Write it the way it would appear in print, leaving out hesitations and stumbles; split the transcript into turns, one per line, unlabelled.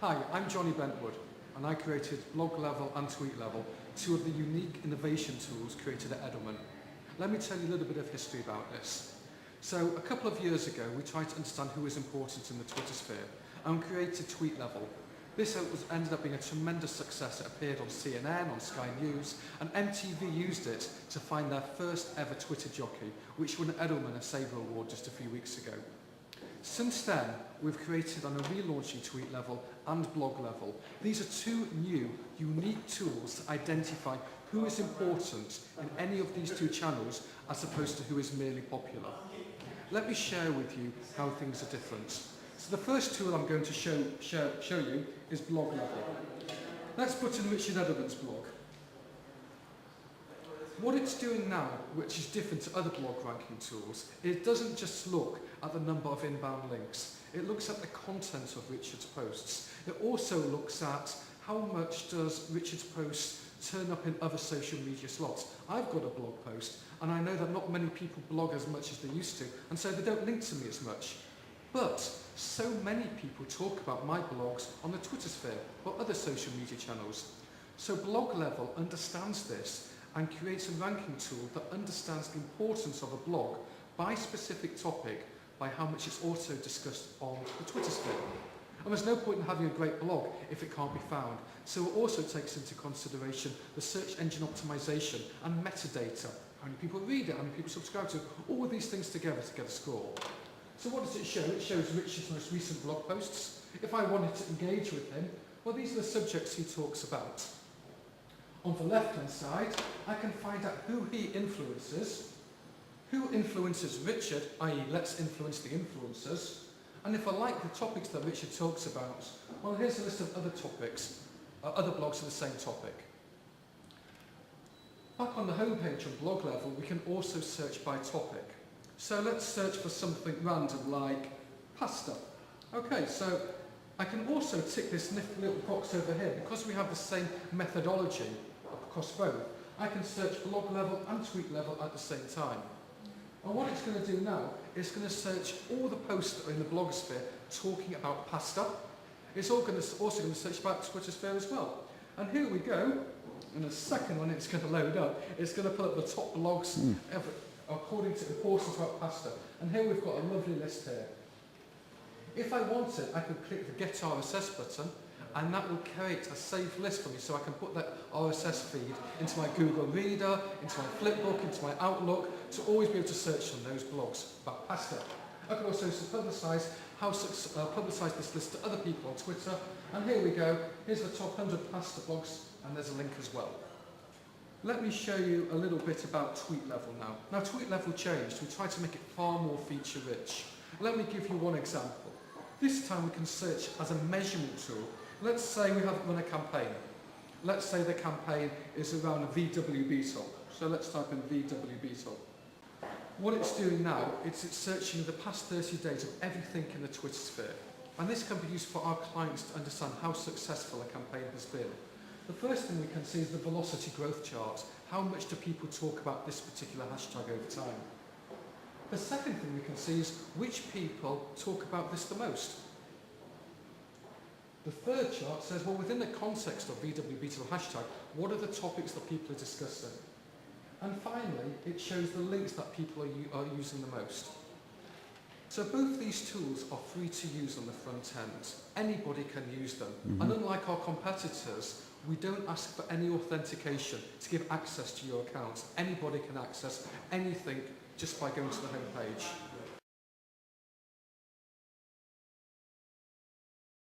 Hi, I'm Jonny Bentwood, and I created BlogLevel and TweetLevel, two of the unique innovation tools created at Edelman. Let me tell you a little bit of history about this. So, a couple of years ago, we tried to understand who is important in the Twitter sphere, and created TweetLevel. This ended up being a tremendous success. It appeared on CNN, on Sky News, and MTV used it to find their first ever Twitter jockey, which won Edelman a Sabre Award just a few weeks ago. Since then, we've created and are relaunching TweetLevel and BlogLevel. These are two new, unique tools to identify who is important in any of these two channels as opposed to who is merely popular. Let me share with you how things are different. So the first tool I'm going to show you is BlogLevel. Let's put in Richard Edelman's blog. What it's doing now, which is different to other blog ranking tools, it doesn't just look at the number of inbound links. It looks at the content of Richard's posts. It also looks at how much does Richard's posts turn up in other social media slots. I've got a blog post, and I know that not many people blog as much as they used to, and so they don't link to me as much. But so many people talk about my blogs on the Twitter sphere or other social media channels. So BlogLevel understands this and creates a ranking tool that understands the importance of a blog by specific topic by how much it's also discussed on the Twitter sphere. And there's no point in having a great blog if it can't be found. So it also takes into consideration the search engine optimization and metadata. How many people read it, how many people subscribe to it, all of these things together to get a score. So what does it show? It shows Richard's most recent blog posts. If I wanted to engage with him, well, these are the subjects he talks about. On the left-hand side, I can find out who he influences, who influences Richard, i.e. let's influence the influencers, and if I like the topics that Richard talks about, well, here's a list of other topics, other blogs on the same topic. Back on the homepage on BlogLevel, we can also search by topic. So let's search for something random like pasta. Okay, so I can also tick this nifty little box over here. Because we have the same methodology across both, I can search BlogLevel and TweetLevel at the same time. And what it's going to do now is going to search all the posts that are in the blogosphere talking about pasta. It's also going to search about Twitter sphere as well. And here we go. In a second when it's going to load up, it's going to put up the top blogs ever, according to importance about pasta. And here we've got a lovely list here. If I wanted, I could click the Get RSS button, and that will create a saved list for me, so I can put that RSS feed into my Google Reader, into my Flipbook, into my Outlook, to always be able to search on those blogs about pasta. I can also publicise this list to other people on Twitter, and here we go. Here's the top 100 pasta blogs, and there's a link as well. Let me show you a little bit about TweetLevel now. Now, TweetLevel changed. We tried to make it far more feature-rich. Let me give you one example. This time we can search as a measurement tool. Let's say we have run a campaign. Let's say the campaign is around a VW Beetle. So let's type in VW Beetle. What it's doing now is it's searching the past 30 days of everything in the Twitter sphere. And this can be used for our clients to understand how successful a campaign has been. The first thing we can see is the velocity growth chart. How much do people talk about this particular hashtag over time? The second thing we can see is which people talk about this the most. The third chart says, well, within the context of VW Beetle hashtag, what are the topics that people are discussing? And finally, it shows the links that people are using the most. So both these tools are free to use on the front end. Anybody can use them. And unlike our competitors, we don't ask for any authentication to give access to your account. Anybody can access anything just by going to the home page.